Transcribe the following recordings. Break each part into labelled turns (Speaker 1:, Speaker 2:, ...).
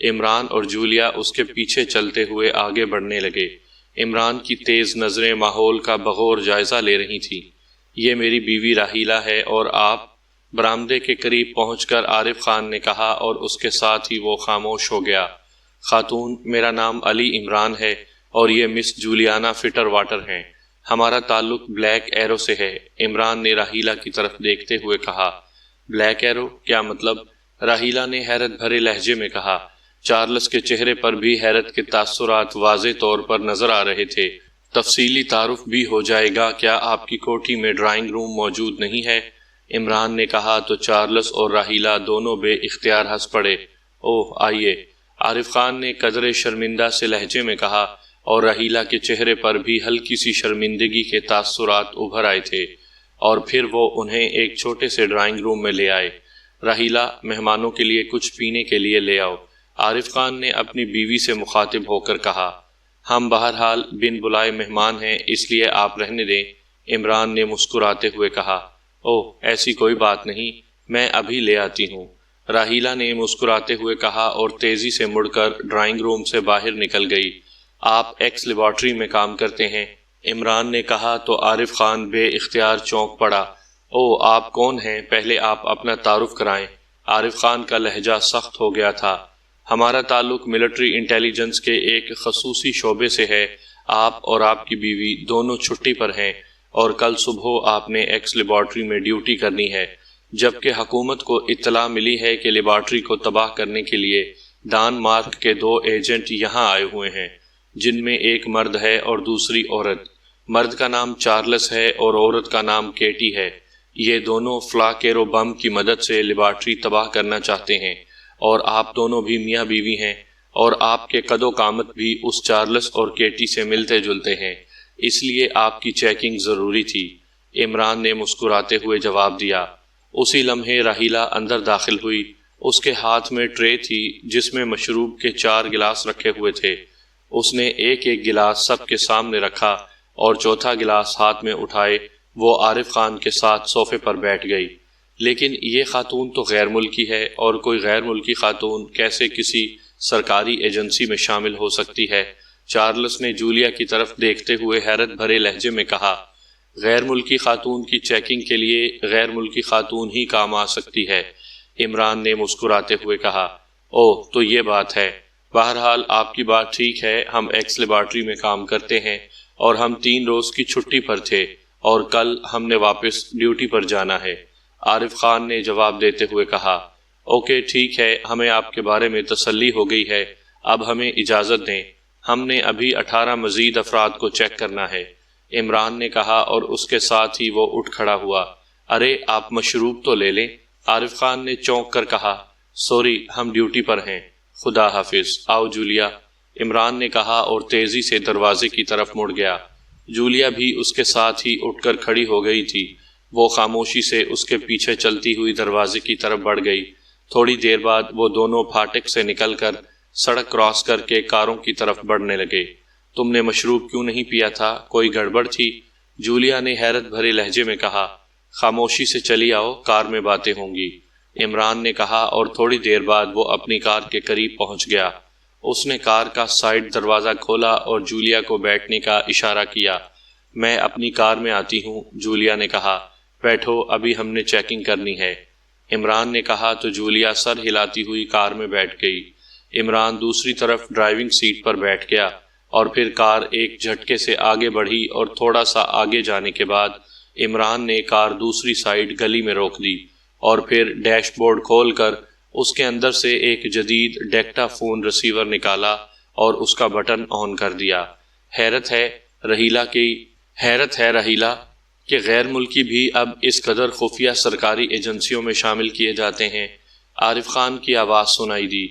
Speaker 1: عمران اور جولیا اس کے پیچھے چلتے ہوئے آگے بڑھنے لگے۔ عمران کی تیز نظریں ماحول کا بغور جائزہ لے رہی تھیں۔ یہ میری بیوی راحیلہ ہے اور آپ؟ برآمدے کے قریب پہنچ کر عارف خان نے کہا اور اس کے ساتھ ہی وہ خاموش ہو گیا۔ خاتون، میرا نام علی عمران ہے اور یہ مس جولیانا فٹر واٹر ہیں۔ ہمارا تعلق بلیک ایرو سے ہے، عمران نے راحیلہ کی طرف دیکھتے ہوئے کہا۔ Black arrow? کیا مطلب؟ راحیلہ نے حیرت بھرے لہجے میں کہا۔ چارلس کے چہرے پر بھی حیرت کے تاثرات واضح طور پر نظر آ رہے تھے۔ تفصیلی تعارف بھی ہو جائے گا، کیا آپ کی کوٹھی میں ڈرائنگ روم موجود نہیں ہے؟ عمران نے کہا تو چارلس اور راحیلہ دونوں بے اختیار ہنس پڑے۔ اوہ آئیے، عارف خان نے قدرے شرمندہ سے لہجے میں کہا، اور راحیلہ کے چہرے پر بھی ہلکی سی شرمندگی کے تاثرات ابھر آئے تھے، اور پھر وہ انہیں ایک چھوٹے سے ڈرائنگ روم میں لے آئے۔ راحیلہ، مہمانوں کے لیے کچھ پینے کے لیے لے آؤ، عارف خان نے اپنی بیوی سے مخاطب ہو کر کہا۔ ہم بہرحال بن بلائے مہمان ہیں، اس لیے آپ رہنے دیں، عمران نے مسکراتے ہوئے کہا۔ اوہ ایسی کوئی بات نہیں، میں ابھی لے آتی ہوں، راحیلہ نے مسکراتے ہوئے کہا اور تیزی سے مڑ کر ڈرائنگ روم سے باہر نکل گئی۔ آپ ایکس لیبارٹری میں کام کرتے ہیں؟ عمران نے کہا تو عارف خان بے اختیار چونک پڑا۔ اوہ آپ کون ہیں؟ پہلے آپ اپنا تعارف کرائیں۔ عارف خان کا لہجہ سخت ہو گیا تھا۔ ہمارا تعلق ملٹری انٹیلیجنس کے ایک خصوصی شعبے سے ہے۔ آپ اور آپ کی بیوی دونوں چھٹی پر ہیں اور کل صبح آپ نے ایکس لیبارٹری میں ڈیوٹی کرنی ہے، جبکہ حکومت کو اطلاع ملی ہے کہ لیبارٹری کو تباہ کرنے کے لیے ڈان مارک کے 2 ایجنٹ یہاں آئے ہوئے ہیں، جن میں ایک مرد ہے اور دوسری عورت۔ مرد کا نام چارلس ہے اور عورت کا نام کیٹی ہے۔ یہ دونوں فلاکیرو بم کی مدد سے لیبارٹری تباہ کرنا چاہتے ہیں، اور آپ دونوں بھی میاں بیوی ہیں، اور آپ کے قد و قامت بھی اس چارلس اور کیٹی سے ملتے جلتے ہیں، اس لیے آپ کی چیکنگ ضروری تھی، عمران نے مسکراتے ہوئے جواب دیا۔ اسی لمحے راحیلہ اندر داخل ہوئی۔ اس کے ہاتھ میں ٹرے تھی جس میں مشروب کے 4 گلاس رکھے ہوئے تھے۔ اس نے ایک ایک گلاس سب کے سامنے رکھا اور چوتھا گلاس ہاتھ میں اٹھائے وہ عارف خان کے ساتھ صوفے پر بیٹھ گئی۔ لیکن یہ خاتون تو غیر ملکی ہے، اور کوئی غیر ملکی خاتون کیسے کسی سرکاری ایجنسی میں شامل ہو سکتی ہے؟ چارلس نے جولیا کی طرف دیکھتے ہوئے حیرت بھرے لہجے میں کہا۔ غیر ملکی خاتون کی چیکنگ کے لیے غیر ملکی خاتون ہی کام آ سکتی ہے، عمران نے مسکراتے ہوئے کہا۔ اوہ تو یہ بات ہے، بہرحال آپ کی بات ٹھیک ہے، ہم ایکس لیبارٹری میں کام کرتے ہیں اور ہم 3 روز کی چھٹی پر تھے اور کل ہم نے واپس ڈیوٹی پر جانا ہے، عارف خان نے جواب دیتے ہوئے کہا۔ اوکے ٹھیک ہے، ہمیں آپ کے بارے میں تسلی ہو گئی ہے، اب ہمیں اجازت دیں، ہم نے ابھی 18 مزید افراد کو چیک کرنا ہے، عمران نے کہا اور اس کے ساتھ ہی وہ اٹھ کھڑا ہوا۔ ارے آپ مشروب تو لے لیں، عارف خان نے چونک کر کہا۔ سوری، ہم ڈیوٹی پر ہیں، خدا حافظ، آؤ جولیا، عمران نے کہا اور تیزی سے دروازے کی طرف مڑ گیا۔ جولیا بھی اس کے ساتھ ہی اٹھ کر کھڑی ہو گئی تھی۔ وہ خاموشی سے اس کے پیچھے چلتی ہوئی دروازے کی طرف بڑھ گئی۔ تھوڑی دیر بعد وہ دونوں پھاٹک سے نکل کر سڑک کراس کر کے کاروں کی طرف بڑھنے لگے۔ تم نے مشروب کیوں نہیں پیا تھا؟ کوئی گڑبڑ تھی؟ جولیا نے حیرت بھرے لہجے میں کہا۔ خاموشی سے چلی آؤ، کار میں باتیں ہوں گی، عمران نے کہا اور تھوڑی دیر بعد وہ اپنی کار کے قریب پہنچ گیا۔ اس نے کار کا سائیڈ دروازہ کھولا اور جولیا کو بیٹھنے کا اشارہ کیا۔ میں اپنی کار میں آتی ہوں، جولیا نے کہا۔ بیٹھو، ابھی ہم نے چیکنگ کرنی ہے، عمران نے کہا تو جولیا سر ہلاتی ہوئی کار میں بیٹھ گئی۔ عمران دوسری طرف ڈرائیونگ سیٹ پر بیٹھ گیا اور پھر کار ایک جھٹکے سے آگے بڑھی اور تھوڑا سا آگے جانے کے بعد عمران نے کار دوسری سائیڈ گلی میں روک دی اور پھر ڈیش بورڈ کھول کر اس کے اندر سے ایک جدید ڈیکٹا فون ریسیور نکالا اور اس کا بٹن آن کر دیا۔ حیرت ہے راحیلہ کہ غیر ملکی بھی اب اس قدر خفیہ سرکاری ایجنسیوں میں شامل کیے جاتے ہیں، عارف خان کی آواز سنائی دی۔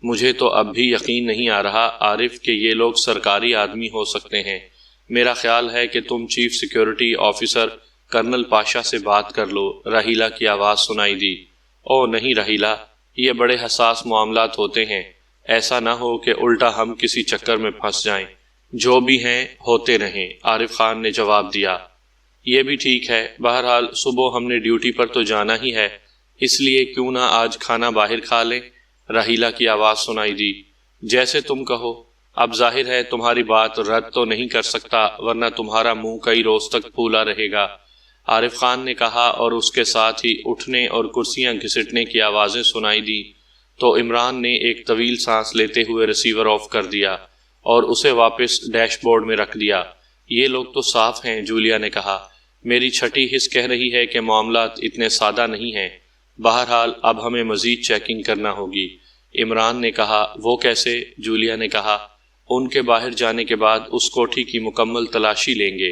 Speaker 1: مجھے تو اب بھی یقین نہیں آ رہا عارف کہ یہ لوگ سرکاری آدمی ہو سکتے ہیں۔ میرا خیال ہے کہ تم chief security officer colonel Pasha سے بات کر لو، راحیلہ کی آواز سنائی دی۔ او نہیں راحیلہ، یہ بڑے حساس معاملات ہوتے ہیں، ایسا نہ ہو کہ الٹا ہم کسی چکر میں پھنس جائیں۔ جو بھی ہیں ہوتے رہیں، عارف خان نے جواب دیا۔ یہ بھی ٹھیک ہے، بہرحال صبح ہم نے ڈیوٹی پر تو جانا ہی ہے، اس لیے کیوں نہ آج کھانا باہر کھا لیں، راحیلہ کی آواز سنائی دی، جیسے تم کہو۔ اب ظاہر ہے تمہاری بات رد تو نہیں کر سکتا، ورنہ تمہارا منہ کئی روز تک پھولا رہے گا، عارف خان نے کہا، اور اس کے ساتھ ہی اٹھنے اور کرسیاں گھسیٹنے کی آوازیں سنائی دی۔ تو عمران نے ایک طویل سانس لیتے ہوئے ریسیور آف کر دیا اور اسے واپس ڈیش بورڈ میں رکھ دیا۔ یہ لوگ تو صاف ہیں، جولیا نے کہا، میری چھٹی حس کہہ رہی ہے کہ معاملات اتنے سادہ نہیں ہیں۔ بہرحال اب ہمیں مزید چیکنگ کرنا ہوگی۔ عمران نے کہا، وہ کیسے؟ جولیا نے کہا، ان کے باہر جانے کے بعد اس کوٹھی کی مکمل تلاشی لیں گے۔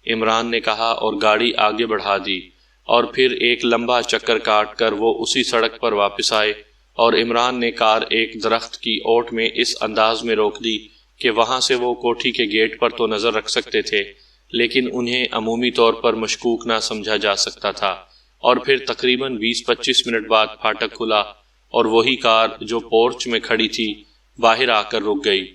Speaker 1: عمران نے کہا اور گاڑی آگے بڑھا دی، اور پھر ایک لمبا چکر کاٹ کر وہ اسی سڑک پر واپس آئے، اور عمران نے کار ایک درخت کی اوٹ میں اس انداز میں روک دی کہ وہاں سے وہ کوٹھی کے گیٹ پر تو نظر رکھ سکتے تھے، لیکن انہیں عمومی طور پر مشکوک نہ سمجھا جا سکتا تھا۔ اور پھر تقریباً 20-25 منٹ بعد پھاٹک کھلا اور وہی کار جو پورچ میں کھڑی تھی باہر آ کر رک گئی۔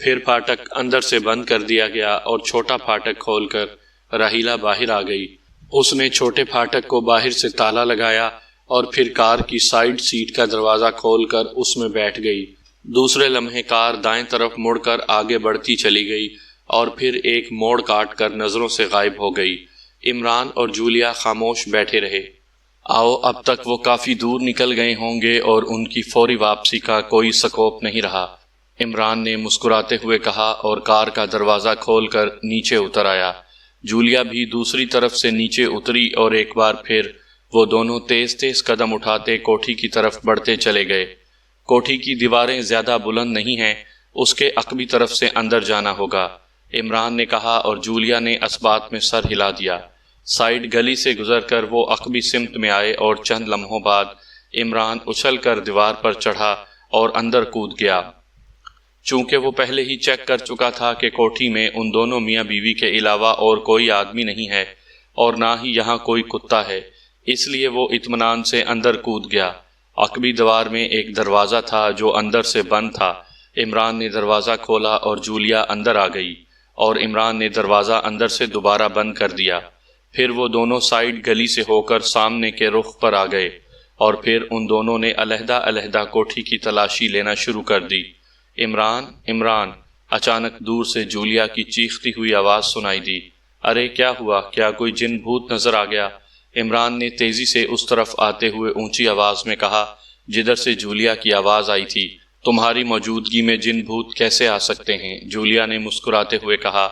Speaker 1: پھر پھاٹک اندر سے بند کر دیا گیا اور چھوٹا پھاٹک کھول کر راحیلہ باہر آ گئی۔ اس نے چھوٹے پھاٹک کو باہر سے تالا لگایا اور پھر کار کی سائیڈ سیٹ کا دروازہ کھول کر اس میں بیٹھ گئی۔ دوسرے لمحے کار دائیں طرف مڑ کر آگے بڑھتی چلی گئی اور پھر ایک موڑ کاٹ کر نظروں سے غائب ہو گئی۔ عمران اور جولیا خاموش بیٹھے رہے۔ آؤ، اب تک وہ کافی دور نکل گئے ہوں گے اور ان کی فوری واپسی کا کوئی سکوپ نہیں رہا، عمران نے مسکراتے ہوئے کہا اور کار کا دروازہ کھول کر نیچے اتر آیا۔ جولیا بھی دوسری طرف سے نیچے اتری اور ایک بار پھر وہ دونوں تیز تیز قدم اٹھاتے کوٹھی کی طرف بڑھتے چلے گئے۔ کوٹھی کی دیواریں زیادہ بلند نہیں ہیں، اس کے عقبی طرف سے اندر جانا ہوگا، عمران نے کہا اور جولیا نے اثبات میں سر ہلا دیا۔ سائیڈ گلی سے گزر کر وہ عقبی سمت میں آئے اور چند لمحوں بعد عمران اچھل کر دیوار پر چڑھا اور اندر کود گیا۔ چونکہ وہ پہلے ہی چیک کر چکا تھا کہ کوٹھی میں ان دونوں میاں بیوی کے علاوہ اور کوئی آدمی نہیں ہے اور نہ ہی یہاں کوئی کتا ہے، اس لیے وہ اطمینان سے اندر کود گیا۔ عقبی دیوار میں ایک دروازہ تھا جو اندر سے بند تھا۔ عمران نے دروازہ کھولا اور جولیا اندر آ گئی، اور عمران نے دروازہ اندر سے دوبارہ بند کر دیا۔ پھر وہ دونوں سائیڈ گلی سے ہو کر سامنے کے رخ پر آ گئے، اور پھر ان دونوں نے علیحدہ علیحدہ کوٹھی کی تلاشی لینا شروع کر دی۔ عمران، عمران! اچانک دور سے جولیا کی چیختی ہوئی آواز سنائی دی۔ ارے کیا ہوا؟ کیا کوئی جن بھوت نظر آ گیا؟ عمران نے تیزی سے اس طرف آتے ہوئے اونچی آواز میں کہا جدھر سے جولیا کی آواز آئی تھی۔ تمہاری موجودگی میں جن بھوت کیسے آ سکتے ہیں؟ جولیا نے مسکراتے ہوئے کہا۔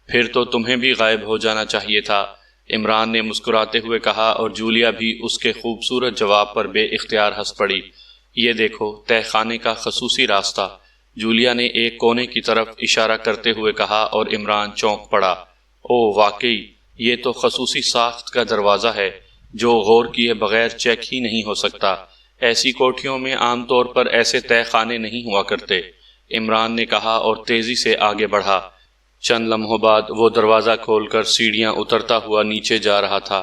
Speaker 1: پھر تو تمہیں بھی غائب ہو جانا چاہیے تھا، عمران نے مسکراتے ہوئے کہا، اور جولیا بھی اس کے خوبصورت جواب پر بے اختیار ہنس پڑی۔ یہ دیکھو، تہہ خانے کا خصوصی راستہ، جولیا نے ایک کونے کی طرف اشارہ کرتے ہوئے کہا، اور عمران چونک پڑا۔ او واقعی، یہ تو خصوصی ساخت کا دروازہ ہے جو غور کیے بغیر چیک ہی نہیں ہو سکتا۔ ایسی کوٹھیوں میں عام طور پر ایسے تہہ خانے نہیں ہوا کرتے، عمران نے کہا اور تیزی سے آگے بڑھا۔ چند لمحوں بعد وہ دروازہ کھول کر سیڑھیاں اترتا ہوا نیچے جا رہا تھا۔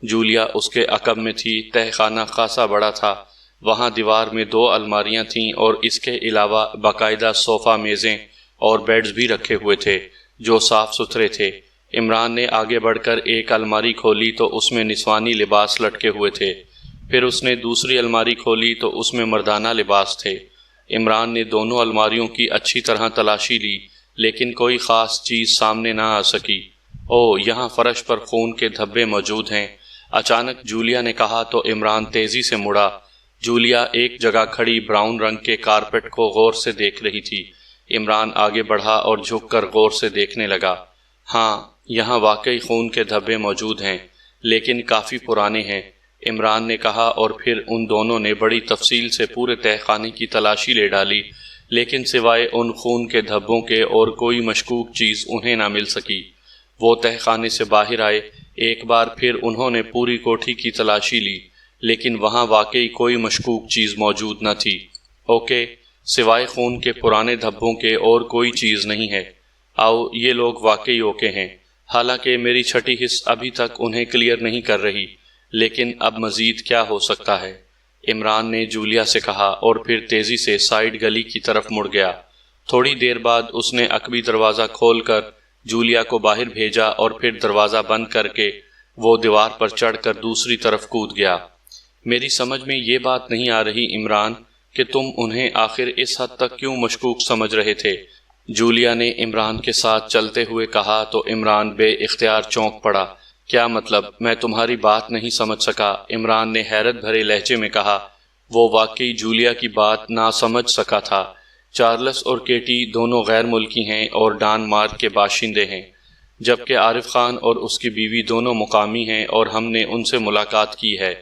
Speaker 1: جولیا اس کے عقب میں تھی۔ تہہ خانہ خاصا بڑا تھا، وہاں دیوار میں 2 الماریاں تھیں اور اس کے علاوہ باقاعدہ صوفہ میزیں اور بیڈز بھی رکھے ہوئے تھے جو صاف ستھرے تھے۔ عمران نے آگے بڑھ کر ایک الماری کھولی تو اس میں نسوانی لباس لٹکے ہوئے تھے، پھر اس نے دوسری الماری کھولی تو اس میں مردانہ لباس تھے۔ عمران نے دونوں الماریوں کی اچھی طرح تلاشی لی، لیکن کوئی خاص چیز سامنے نہ آ سکی۔ او، یہاں فرش پر خون کے دھبے موجود ہیں، اچانک جولیا نے کہا تو عمران تیزی سے مڑا۔ جولیا ایک جگہ کھڑی براؤن رنگ کے کارپیٹ کو غور سے دیکھ رہی تھی۔ عمران آگے بڑھا اور جھک کر غور سے دیکھنے لگا۔ ہاں، یہاں واقعی خون کے دھبے موجود ہیں، لیکن کافی پرانے ہیں، عمران نے کہا، اور پھر ان دونوں نے بڑی تفصیل سے پورے تہہ خانے کی تلاشی لے ڈالی، لیکن سوائے ان خون کے دھبوں کے اور کوئی مشکوک چیز انہیں نہ مل سکی۔ وہ تہہ خانے سے باہر آئے۔ ایک بار پھر انہوں نے پوری کوٹھی کی تلاشی لی، لیکن وہاں واقعی کوئی مشکوک چیز موجود نہ تھی۔ اوکے، سوائے خون کے پرانے دھبوں کے اور کوئی چیز نہیں ہے۔ آؤ، یہ لوگ واقعی اوکے ہیں، حالانکہ میری چھٹی حس ابھی تک انہیں کلیئر نہیں کر رہی، لیکن اب مزید کیا ہو سکتا ہے، عمران نے جولیا سے کہا، اور پھر تیزی سے سائیڈ گلی کی طرف مڑ گیا۔ تھوڑی دیر بعد اس نے عقبی دروازہ کھول کر جولیا کو باہر بھیجا اور پھر دروازہ بند کر کے وہ دیوار پر چڑھ کر دوسری طرف کود گیا۔ میری سمجھ میں یہ بات نہیں آ رہی عمران کہ تم انہیں آخر اس حد تک کیوں مشکوک سمجھ رہے تھے؟ جولیا نے عمران کے ساتھ چلتے ہوئے کہا تو عمران بے اختیار چونک پڑا۔ کیا مطلب؟ میں تمہاری بات نہیں سمجھ سکا، عمران نے حیرت بھرے لہجے میں کہا۔ وہ واقعی جولیا کی بات نہ سمجھ سکا تھا۔ چارلس اور کیٹی دونوں غیر ملکی ہیں اور ڈانمارک کے باشندے ہیں، جبکہ عارف خان اور اس کی بیوی دونوں مقامی ہیں اور ہم نے ان سے ملاقات کی ہے۔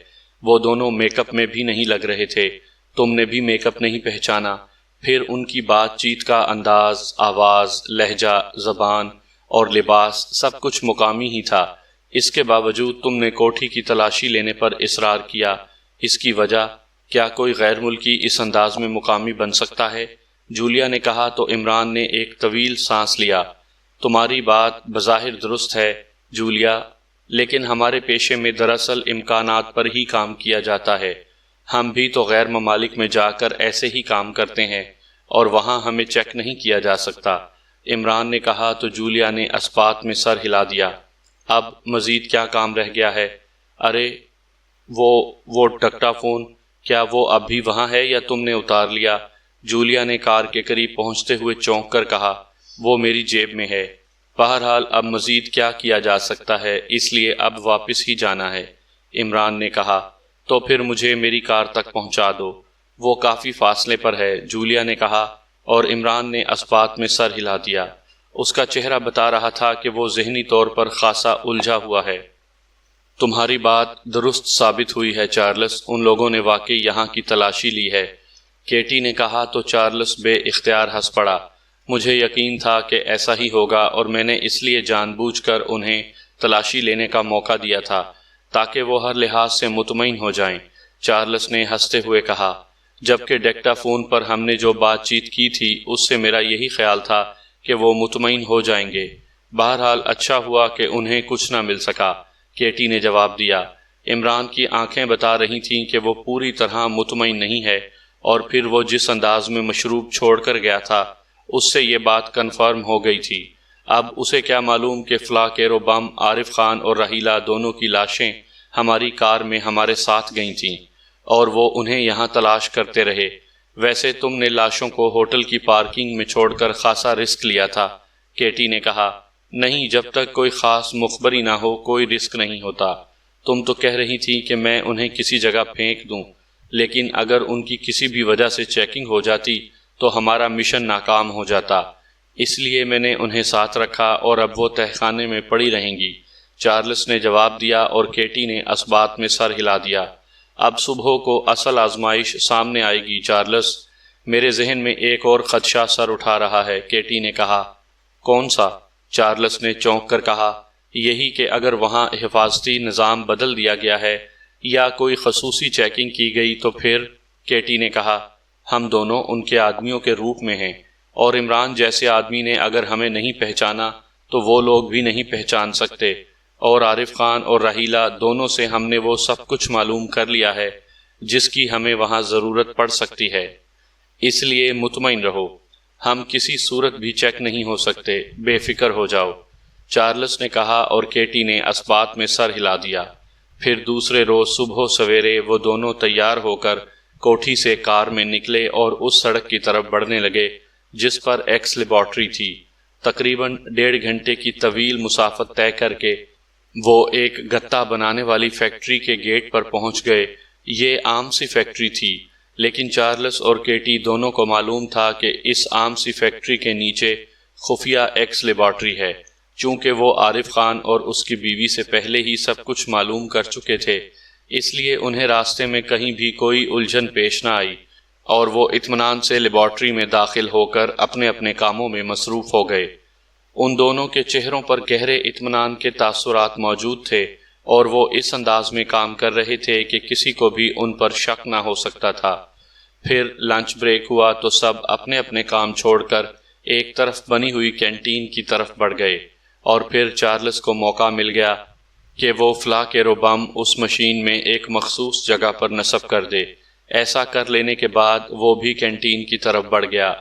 Speaker 1: وہ دونوں میک اپ میں بھی نہیں لگ رہے تھے، تم نے بھی میک اپ نہیں پہچانا۔ پھر ان کی بات چیت کا انداز، آواز، لہجہ، زبان اور لباس سب کچھ مقامی ہی تھا۔ اس کے باوجود تم نے کوٹھی کی تلاشی لینے پر اصرار کیا، اس کی وجہ؟ کیا کوئی غیر ملکی اس انداز میں مقامی بن سکتا ہے؟ جولیا نے کہا تو عمران نے ایک طویل سانس لیا۔ تمہاری بات بظاہر درست ہے جولیا، لیکن ہمارے پیشے میں دراصل امکانات پر ہی کام کیا جاتا ہے۔ ہم بھی تو غیر ممالک میں جا کر ایسے ہی کام کرتے ہیں اور وہاں ہمیں چیک نہیں کیا جا سکتا، عمران نے کہا تو جولیا نے اسپات میں سر ہلا دیا۔ اب مزید کیا کام رہ گیا ہے؟ ارے وہ ڈکٹا فون، کیا وہ اب بھی وہاں ہے یا تم نے اتار لیا؟ جولیا نے کار کے قریب پہنچتے ہوئے چونک کر کہا۔ وہ میری جیب میں ہے۔ بہرحال اب مزید کیا کیا جا سکتا ہے، اس لیے اب واپس ہی جانا ہے، عمران نے کہا۔ تو پھر مجھے میری کار تک پہنچا دو، وہ کافی فاصلے پر ہے، جولیا نے کہا، اور عمران نے اسپات میں سر ہلا دیا۔ اس کا چہرہ بتا رہا تھا کہ وہ ذہنی طور پر خاصا الجھا ہوا ہے۔ تمہاری بات درست ثابت ہوئی ہے چارلس، ان لوگوں نے واقعی یہاں کی تلاشی لی ہے، کیٹی نے کہا تو چارلس بے اختیار ہنس پڑا۔ مجھے یقین تھا کہ ایسا ہی ہوگا اور میں نے اس لیے جان بوجھ کر انہیں تلاشی لینے کا موقع دیا تھا تاکہ وہ ہر لحاظ سے مطمئن ہو جائیں، چارلس نے ہنستے ہوئے کہا۔ جبکہ ڈیکٹا فون پر ہم نے جو بات چیت کی تھی اس سے میرا یہی خیال تھا کہ وہ مطمئن ہو جائیں گے۔ بہرحال اچھا ہوا کہ انہیں کچھ نہ مل سکا، کیٹی نے جواب دیا۔ عمران کی آنکھیں بتا رہی تھیں کہ وہ پوری طرح مطمئن نہیں ہے، اور پھر وہ جس انداز میں مشروب چھوڑ کر گیا تھا اس سے یہ بات کنفرم ہو گئی تھی۔ اب اسے کیا معلوم کہ فلا کیرو بم، عارف خان اور رحیلہ دونوں کی لاشیں ہماری کار میں ہمارے ساتھ گئی تھیں اور وہ انہیں یہاں تلاش کرتے رہے۔ ویسے تم نے لاشوں کو ہوٹل کی پارکنگ میں چھوڑ کر خاصا رسک لیا تھا، کیٹی نے کہا۔ نہیں، جب تک کوئی خاص مخبری نہ ہو کوئی رسک نہیں ہوتا۔ تم تو کہہ رہی تھی کہ میں انہیں کسی جگہ پھینک دوں، لیکن اگر ان کی کسی بھی وجہ سے چیکنگ ہو جاتی تو ہمارا مشن ناکام ہو جاتا، اس لیے میں نے انہیں ساتھ رکھا اور اب وہ تہخانے میں پڑی رہیں گی، چارلس نے جواب دیا اور کیٹی نے اسبات میں سر ہلا دیا۔ اب صبح کو اصل آزمائش سامنے آئے گی چارلس، میرے ذہن میں ایک اور خدشہ سر اٹھا رہا ہے، کیٹی نے کہا۔ کون سا؟ چارلس نے چونک کر کہا۔ یہی کہ اگر وہاں حفاظتی نظام بدل دیا گیا ہے یا کوئی خصوصی چیکنگ کی گئی تو پھر، کیٹی نے کہا، ہم دونوں ان کے آدمیوں کے روپ میں ہیں، اور عمران جیسے آدمی نے اگر ہمیں نہیں پہچانا تو وہ لوگ بھی نہیں پہچان سکتے، اور عارف خان اور رحیلہ دونوں سے ہم نے وہ سب کچھ معلوم کر لیا ہے جس کی ہمیں وہاں ضرورت پڑ سکتی ہے، اس لیے مطمئن رہو، ہم کسی صورت بھی چیک نہیں ہو سکتے، بے فکر ہو جاؤ، چارلس نے کہا، اور کیٹی نے اسبات میں سر ہلا دیا۔ پھر دوسرے روز صبح سویرے وہ دونوں تیار ہو کر کوٹھی سے کار میں نکلے اور اس سڑک کی طرف بڑھنے لگے جس پر ایکس لیبارٹری تھی۔ تقریباً 1.5 گھنٹے کی طویل مسافت طے کر کے وہ ایک گتا بنانے والی فیکٹری کے گیٹ پر پہنچ گئے۔ یہ عام سی فیکٹری تھی، لیکن چارلس اور کیٹی دونوں کو معلوم تھا کہ اس عام سی فیکٹری کے نیچے خفیہ ایکس لیبارٹری ہے۔ چونکہ وہ عارف خان اور اس کی بیوی سے پہلے ہی سب کچھ معلوم کر چکے تھے، اس لیے انہیں راستے میں کہیں بھی کوئی الجھن پیش نہ آئی، اور وہ اطمینان سے لیبارٹری میں داخل ہو کر اپنے اپنے کاموں میں مصروف ہو گئے۔ ان دونوں کے چہروں پر گہرے اطمینان کے تاثرات موجود تھے، اور وہ اس انداز میں کام کر رہے تھے کہ کسی کو بھی ان پر شک نہ ہو سکتا تھا۔ پھر لنچ بریک ہوا تو سب اپنے اپنے کام چھوڑ کر ایک طرف بنی ہوئی کینٹین کی طرف بڑھ گئے، اور پھر چارلس کو موقع مل گیا کہ وہ فلا کیرو بم اس مشین میں ایک مخصوص جگہ پر نصب کر دے۔ ایسا کر لینے کے بعد وہ بھی کینٹین کی طرف بڑھ گیا۔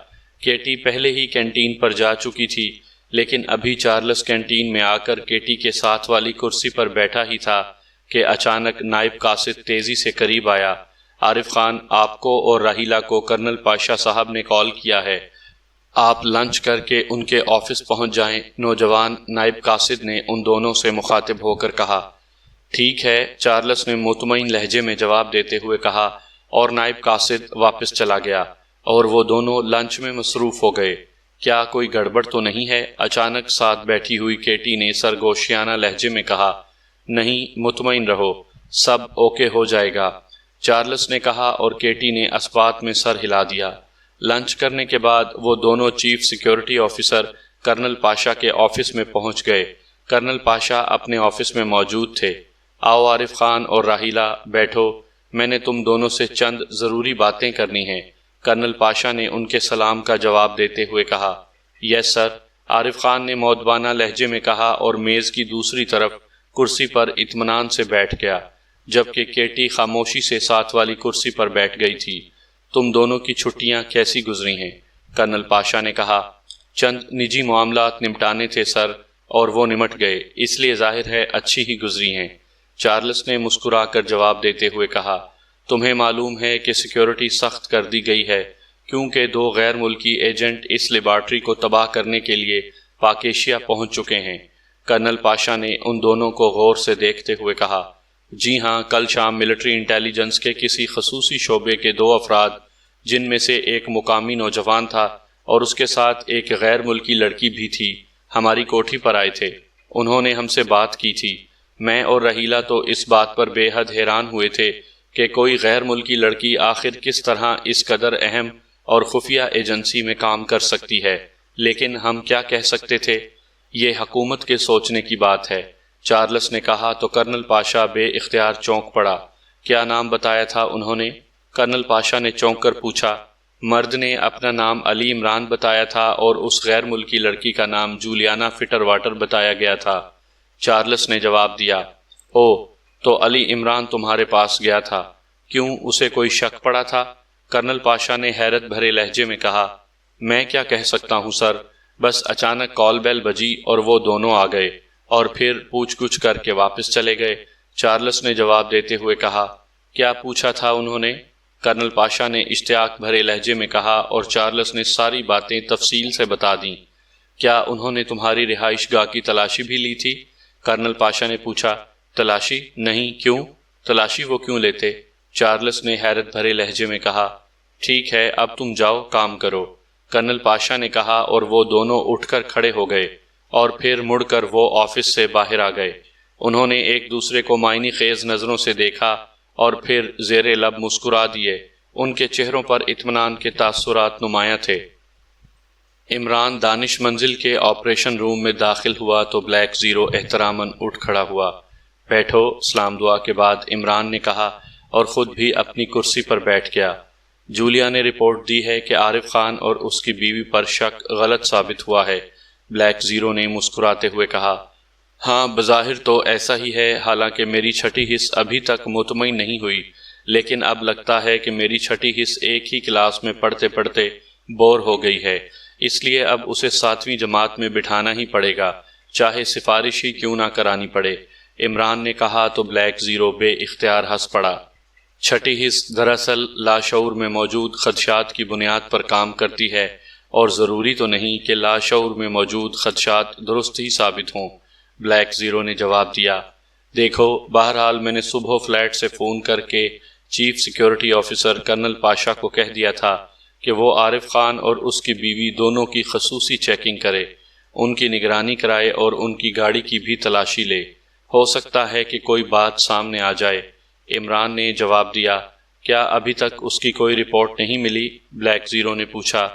Speaker 1: کیٹی پہلے ہی کینٹین پر جا چکی تھی، لیکن ابھی چارلس کینٹین میں آ کر کیٹی کے ساتھ والی کرسی پر بیٹھا ہی تھا کہ اچانک نائب قاصد تیزی سے قریب آیا۔ عارف خان، آپ کو اور راحیلہ کو کرنل پاشا صاحب نے کال کیا ہے، آپ لنچ کر کے ان کے آفس پہنچ جائیں۔ نوجوان نائب قاصد نے ان دونوں سے مخاطب ہو کر کہا۔ ٹھیک ہے، چارلس نے مطمئن لہجے میں جواب دیتے ہوئے کہا، اور نائب قاصد واپس چلا گیا اور وہ دونوں لنچ میں مصروف ہو گئے۔ کیا کوئی گڑبڑ تو نہیں ہے؟ اچانک ساتھ بیٹھی ہوئی کیٹی نے سرگوشیانہ لہجے میں کہا۔ نہیں، مطمئن رہو، سب اوکے ہو جائے گا، چارلس نے کہا، اور کیٹی نے اثبات میں سر ہلا دیا۔ لنچ کرنے کے بعد وہ دونوں chief security officer colonel Pasha کے آفس میں پہنچ گئے۔ کرنل پاشا اپنے آفس میں موجود تھے۔ آؤ عارف خان اور راحیلہ، بیٹھو، میں نے تم دونوں سے چند ضروری باتیں کرنی ہیں، کرنل پاشا نے ان کے سلام کا جواب دیتے ہوئے کہا۔ یس سر، عارف خان نے مؤدبانہ لہجے میں کہا اور میز کی دوسری طرف کرسی پر اطمینان سے بیٹھ گیا، جبکہ کیٹی خاموشی سے ساتھ والی کرسی پر بیٹھ گئی تھی۔ تم دونوں کی چھٹیاں کیسی گزری ہیں؟ کرنل پاشا نے کہا۔ چند نجی معاملات نمٹانے تھے سر، اور وہ نمٹ گئے، اس لیے ظاہر ہے اچھی ہی گزری ہیں، چارلس نے مسکرا کر جواب دیتے ہوئے کہا۔ تمہیں معلوم ہے کہ سیکیورٹی سخت کر دی گئی ہے، کیونکہ 2 غیر ملکی ایجنٹ اس لیبارٹری کو تباہ کرنے کے لیے پاک ایشیا پہنچ چکے ہیں۔ کرنل پاشا نے ان دونوں کو غور سے دیکھتے ہوئے کہا۔ جی ہاں، کل شام ملٹری انٹیلیجنس کے کسی خصوصی شعبے کے 2 افراد، جن میں سے ایک مقامی نوجوان تھا اور اس کے ساتھ ایک غیر ملکی لڑکی بھی تھی، ہماری کوٹھی پر آئے تھے۔ انہوں نے ہم سے بات کی تھی۔ میں اور راحیلہ تو اس بات پر بے حد حیران ہوئے تھے کہ کوئی غیر ملکی لڑکی آخر کس طرح اس قدر اہم اور خفیہ ایجنسی میں کام کر سکتی ہے، لیکن ہم کیا کہہ سکتے تھے؟ یہ حکومت کے سوچنے کی بات ہے، چارلس نے کہا تو کرنل پاشا بے اختیار چونک پڑا۔ کیا نام بتایا تھا انہوں نے؟ کرنل پاشا نے چونک کر پوچھا۔ مرد نے اپنا نام علی عمران بتایا تھا اور اس غیر ملکی لڑکی کا نام جولیانا فٹر واٹر بتایا گیا تھا، چارلس نے جواب دیا۔ او، تو علی عمران تمہارے پاس گیا تھا، کیوں، اسے کوئی شک پڑا تھا؟ کرنل پاشا نے حیرت بھرے لہجے میں کہا۔ میں کیا کہہ سکتا ہوں سر، بس اچانک کال بیل بجی اور وہ دونوں آ گئے اور پھر پوچھ گچھ کر کے واپس چلے گئے، چارلس نے جواب دیتے ہوئے کہا۔ کیا پوچھا تھا انہوں نے؟ کرنل پاشا نے اشتیاق بھرے لہجے میں کہا اور چارلس نے ساری باتیں تفصیل سے بتا دیں۔ کیا انہوں نے تمہاری رہائش گاہ کی تلاشی بھی لی تھی؟ کرنل پاشا نے پوچھا۔ تلاشی؟ نہیں، کیوں؟ تلاشی وہ کیوں لیتے؟ چارلس نے حیرت بھرے لہجے میں کہا۔ ٹھیک ہے، اب تم جاؤ، کام کرو، کرنل پاشا نے کہا، اور وہ دونوں اٹھ کر کھڑے ہو گئے اور پھر مڑ کر وہ آفس سے باہر آ گئے۔ انہوں نے ایک دوسرے کو معنی خیز نظروں سے دیکھا اور پھر زیر لب مسکرا دیے۔ ان کے چہروں پر اطمینان کے تاثرات نمایاں تھے۔ عمران دانش منزل کے آپریشن روم میں داخل ہوا تو بلیک زیرو احتراماً اٹھ کھڑا ہوا۔ بیٹھو، سلام دعا کے بعد عمران نے کہا اور خود بھی اپنی کرسی پر بیٹھ گیا۔ جولیا نے رپورٹ دی ہے کہ عارف خان اور اس کی بیوی پر شک غلط ثابت ہوا ہے، بلیک زیرو نے مسکراتے ہوئے کہا۔ ہاں، بظاہر تو ایسا ہی ہے، حالانکہ میری چھٹی حص ابھی تک مطمئن نہیں ہوئی، لیکن اب لگتا ہے کہ میری چھٹی حص ایک ہی کلاس میں پڑھتے پڑھتے بور ہو گئی ہے، اس لیے اب اسے 7ویں جماعت میں بٹھانا ہی پڑے گا، چاہے سفارش ہی کیوں نہ کرانی پڑے، عمران نے کہا تو بلیک زیرو بے اختیار ہنس پڑا۔ چھٹی حص دراصل لاشعور میں موجود خدشات کی بنیاد پر کام کرتی ہے، اور ضروری تو نہیں کہ لاشعور میں موجود خدشات درست ہی ثابت ہوں، بلیک زیرو نے جواب دیا۔ دیکھو، بہرحال میں نے صبح فلیٹ سے فون کر کے chief security officer colonel Pasha کو کہہ دیا تھا کہ وہ عارف خان اور اس کی بیوی دونوں کی خصوصی چیکنگ کرے، ان کی نگرانی کرائے اور ان کی گاڑی کی بھی تلاشی لے، ہو سکتا ہے کہ کوئی بات سامنے آ جائے، عمران نے جواب دیا۔ کیا ابھی تک اس کی کوئی رپورٹ نہیں ملی؟ بلیک زیرو نے پوچھا۔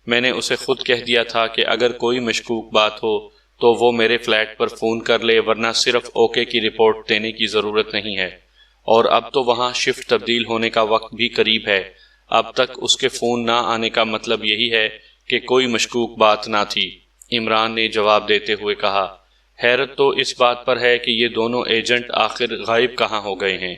Speaker 1: میں نے اسے خود کہہ دیا تھا کہ اگر کوئی مشکوک بات ہو تو وہ میرے فلیٹ پر فون کر لے، ورنہ صرف اوکے کی رپورٹ دینے کی ضرورت نہیں ہے، اور اب تو وہاں شفٹ تبدیل ہونے کا وقت بھی قریب ہے، اب تک اس کے فون نہ آنے کا مطلب یہی ہے کہ کوئی مشکوک بات نہ تھی، عمران نے جواب دیتے ہوئے کہا۔ حیرت تو اس بات پر ہے کہ یہ دونوں ایجنٹ آخر غائب کہاں ہو گئے ہیں،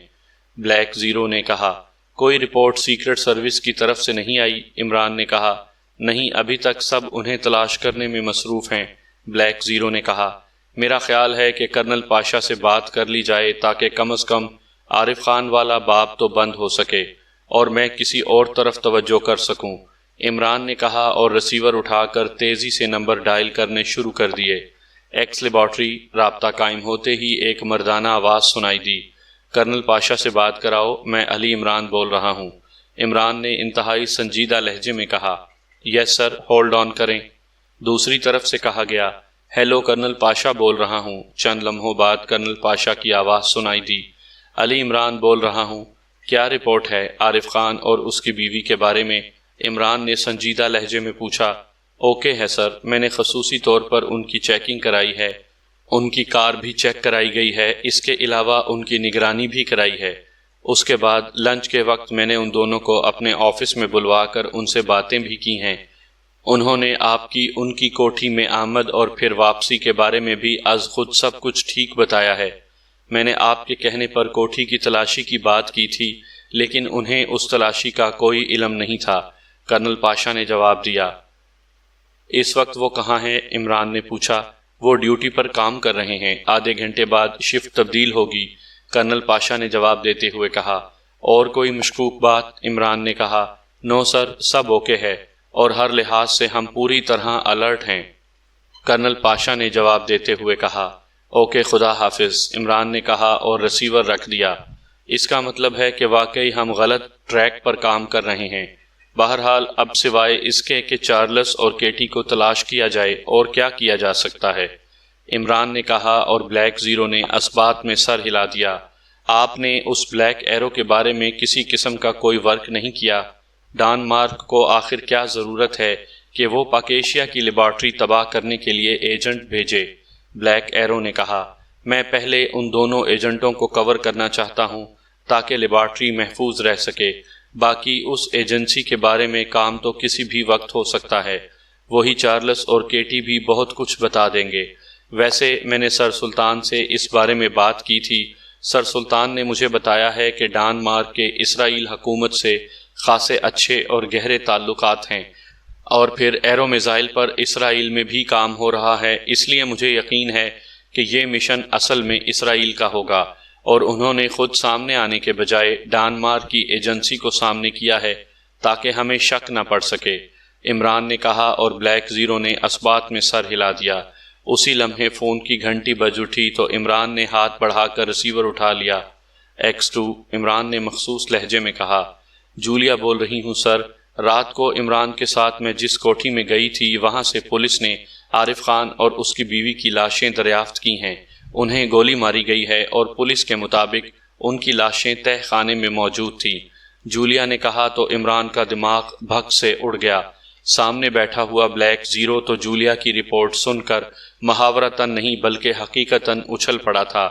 Speaker 1: بلیک زیرو نے کہا۔ کوئی رپورٹ سیکرٹ سروس کی طرف سے نہیں آئی، عمران نے کہا۔ نہیں، ابھی تک سب انہیں تلاش کرنے میں مصروف ہیں، بلیک زیرو نے کہا۔ میرا خیال ہے کہ کرنل پاشا سے بات کر لی جائے تاکہ کم از کم عارف خان والا باب تو بند ہو سکے۔ اور میں کسی اور طرف توجہ کر سکوں۔ عمران نے کہا اور ریسیور اٹھا کر تیزی سے نمبر ڈائل کرنے شروع کر دیے۔ X laboratory. رابطہ قائم ہوتے ہی ایک مردانہ آواز سنائی دی، کرنل پاشا سے بات کراؤ، میں علی عمران بول رہا ہوں۔ عمران نے انتہائی سنجیدہ لہجے میں کہا، یس سر، ہولڈ آن کریں۔ دوسری طرف سے کہا گیا، ہیلو کرنل پاشا بول رہا ہوں۔ چند لمحوں بعد کرنل پاشا کی آواز سنائی دی، علی عمران بول رہا ہوں۔ کیا رپورٹ ہے؟ عارف خان اور اس کی بیوی کے بارے میں عمران نے سنجیدہ لہجے میں پوچھا۔ اوکے ہے سر، میں نے خصوصی طور پر ان کی چیکنگ کرائی ہے، ان کی کار بھی چیک کرائی گئی ہے، اس کے علاوہ ان کی نگرانی بھی کرائی ہے۔ اس کے بعد لنچ کے وقت میں نے ان دونوں کو اپنے آفس میں بلوا کر ان سے باتیں بھی کی ہیں۔ انہوں نے آپ کی ان کی کوٹھی میں آمد اور پھر واپسی کے بارے میں بھی از خود سب کچھ ٹھیک بتایا ہے۔ میں نے آپ کے کہنے پر کوٹھی کی تلاشی کی بات کی تھی، لیکن انہیں اس تلاشی کا کوئی علم نہیں تھا، کرنل پاشا نے جواب دیا۔ اس وقت وہ کہاں ہیں؟ عمران نے پوچھا۔ وہ ڈیوٹی پر کام کر رہے ہیں، آدھے گھنٹے بعد شفٹ تبدیل ہوگی، کرنل پاشا نے جواب دیتے ہوئے کہا۔ اور کوئی مشکوک بات؟ عمران نے کہا۔ نو سر، سب اوکے ہے اور ہر لحاظ سے ہم پوری طرح الرٹ ہیں، کرنل پاشا نے جواب دیتے ہوئے کہا۔ اوکے، خدا حافظ، عمران نے کہا اور ریسیور رکھ دیا۔ اس کا مطلب ہے کہ واقعی ہم غلط ٹریک پر کام کر رہے ہیں۔ بہرحال اب سوائے اس کے کہ چارلس اور کیٹی کو تلاش کیا جائے اور کیا کیا جا سکتا ہے؟ عمران نے کہا اور بلیک زیرو نے اثبات میں سر ہلا دیا۔ آپ نے اس بلیک ایرو کے بارے میں کسی قسم کا کوئی ورک نہیں کیا؟ ڈان مارک کو آخر کیا ضرورت ہے کہ وہ پاکیشیا کی لیبارٹری تباہ کرنے کے لیے ایجنٹ بھیجے؟ بلیک ایرو نے کہا، میں پہلے ان دونوں ایجنٹوں کو کور کرنا چاہتا ہوں تاکہ لیبارٹری محفوظ رہ سکے، باقی اس ایجنسی کے بارے میں کام تو کسی بھی وقت ہو سکتا ہے، وہی چارلس اور کیٹی بھی بہت کچھ بتا دیں گے۔ ویسے میں نے سر سلطان سے اس بارے میں بات کی تھی، سر سلطان نے مجھے بتایا ہے کہ ڈان مارک کے اسرائیل حکومت سے خاصے اچھے اور گہرے تعلقات ہیں، اور پھر ایرو میزائل پر اسرائیل میں بھی کام ہو رہا ہے، اس لیے مجھے یقین ہے کہ یہ مشن اصل میں اسرائیل کا ہوگا، اور انہوں نے خود سامنے آنے کے بجائے ڈان مارک کی ایجنسی کو سامنے کیا ہے تاکہ ہمیں شک نہ پڑ سکے، عمران نے کہا اور بلیک زیرو نے اثبات میں سر ہلا دیا۔ اسی لمحے فون کی گھنٹی بج اٹھی تو عمران نے ہاتھ بڑھا کر ریسیور اٹھا لیا۔ X2، عمران نے مخصوص لہجے میں کہا۔ جولیا بول رہی ہوں سر، رات کو عمران کے ساتھ میں جس کوٹھی میں گئی تھی وہاں سے پولیس نے عارف خان اور اس کی بیوی کی لاشیں دریافت کی ہیں، انہیں گولی ماری گئی ہے اور پولیس کے مطابق ان کی لاشیں تہہ خانے میں موجود تھیں، جولیا نے کہا تو عمران کا دماغ بھگ سے اڑ گیا۔ سامنے بیٹھا ہوا بلیک زیرو تو جولیا کی رپورٹ سن کر محاورتاً نہیں بلکہ حقیقتاً اچھل پڑا تھا۔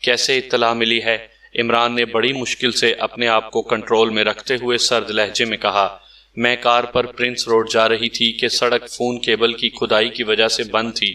Speaker 1: کیسے اطلاع ملی ہے؟ عمران نے بڑی مشکل سے اپنے آپ کو کنٹرول میں رکھتے ہوئے سرد لہجے میں کہا، میں کار پر پرنس روڈ جا رہی تھی کہ سڑک فون کیبل کی کھدائی کی وجہ سے بند تھی،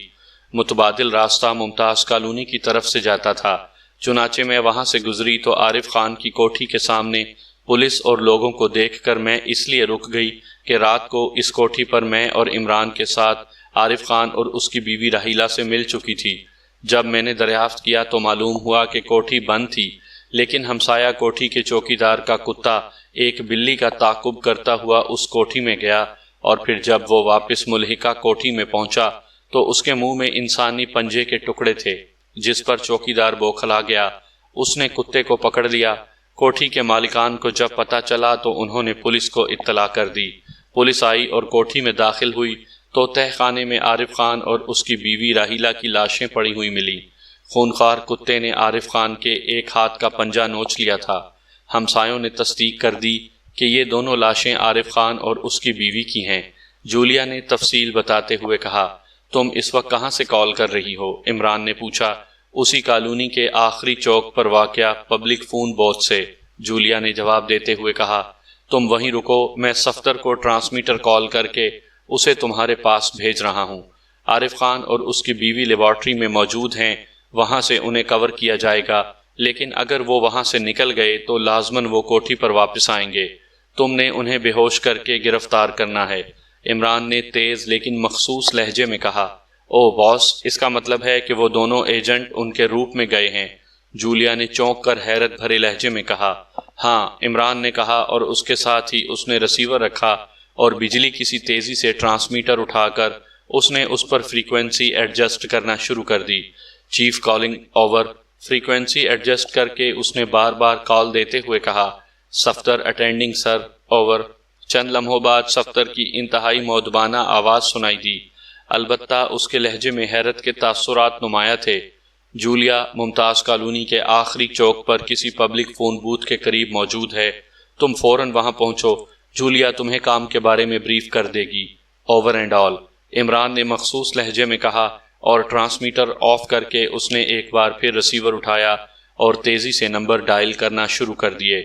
Speaker 1: متبادل راستہ ممتاز کالونی کی طرف سے جاتا تھا، چنانچہ میں وہاں سے گزری تو عارف خان کی کوٹھی کے سامنے پولیس اور لوگوں کو دیکھ کر میں اس لیے رک گئی کہ رات کو اس کوٹھی پر میں اور عمران کے ساتھ عارف خان اور اس کی بیوی راحیلہ سے مل چکی تھی۔ جب میں نے دریافت کیا تو معلوم ہوا کہ کوٹھی بند تھی، لیکن ہمسایہ کوٹھی کے چوکیدار کا کتا ایک بلی کا تعاقب کرتا ہوا اس کوٹھی میں گیا، اور پھر جب وہ واپس ملحقہ کوٹھی میں پہنچا تو اس کے منہ میں انسانی پنجے کے ٹکڑے تھے، جس پر چوکیدار بوکھلا گیا۔ اس نے کتے کو پکڑ لیا۔ کوٹھی کے مالکان کو جب پتہ چلا تو انہوں نے پولیس کو اطلاع کر دی۔ پولیس آئی اور کوٹھی میں داخل ہوئی تو تہہ خانے میں عارف خان اور اس کی بیوی راحیلہ کی لاشیں پڑی ہوئی ملی۔ خونخوار کتے نے عارف خان کے ایک ہاتھ کا پنجہ نوچ لیا تھا۔ ہمسایوں نے تصدیق کر دی کہ یہ دونوں لاشیں عارف خان اور اس کی بیوی کی ہیں۔ جولیا نے تفصیل بتاتے ہوئے کہا، تم اس وقت کہاں سے کال کر رہی ہو؟ عمران نے پوچھا۔ اسی کالونی کے آخری چوک پر واقع پبلک فون بوتھ سے، جولیا نے جواب دیتے ہوئے کہا۔ تم وہیں رکو، میں صفدر کو ٹرانسمیٹر کال کر کے اسے تمہارے پاس بھیج رہا ہوں۔ عارف خان اور اس کی بیوی لیبارٹری میں موجود ہیں، وہاں سے انہیں کور کیا جائے گا، لیکن اگر وہ وہاں سے نکل گئے تو لازماً وہ کوٹھی پر واپس آئیں گے۔ تم نے انہیں بے ہوش کر کے گرفتار کرنا ہے، عمران نے تیز لیکن مخصوص لہجے میں کہا۔ او باس، اس کا مطلب ہے کہ وہ دونوں ایجنٹ ان کے روپ میں گئے ہیں، جولیا نے چونک کر حیرت بھرے لہجے میں کہا۔ ہاں، عمران نے کہا، اور اس کے ساتھ ہی اس نے رسیور رکھا اور بجلی کسی تیزی سے ٹرانسمیٹر اٹھا کر اس نے اس پر فریکوینسی ایڈجسٹ کرنا شروع کر دی۔ Chief calling over. Frequency adjust کر کے اس نے بار بار کال دیتے ہوئے کہا، صفدر اٹینڈنگ سر، اوور۔ چند لمحوں بعد صفدر کی انتہائی مؤدبانہ آواز سنائی دی، البتہ اس کے لہجے میں حیرت کے تاثرات نمایاں تھے۔ جولیا ممتاز کالونی کے آخری چوک پر کسی پبلک فون بوتھ کے قریب موجود ہے، تم فوراً وہاں پہنچو، جولیا تمہیں کام کے بارے میں بریف کر دے گی، اوور اینڈ آل، عمران نے مخصوص لہجے میں کہا، اور ٹرانسمیٹر آف کر کے اس نے ایک بار پھر رسیور اٹھایا اور تیزی سے نمبر ڈائل کرنا شروع کر دیے۔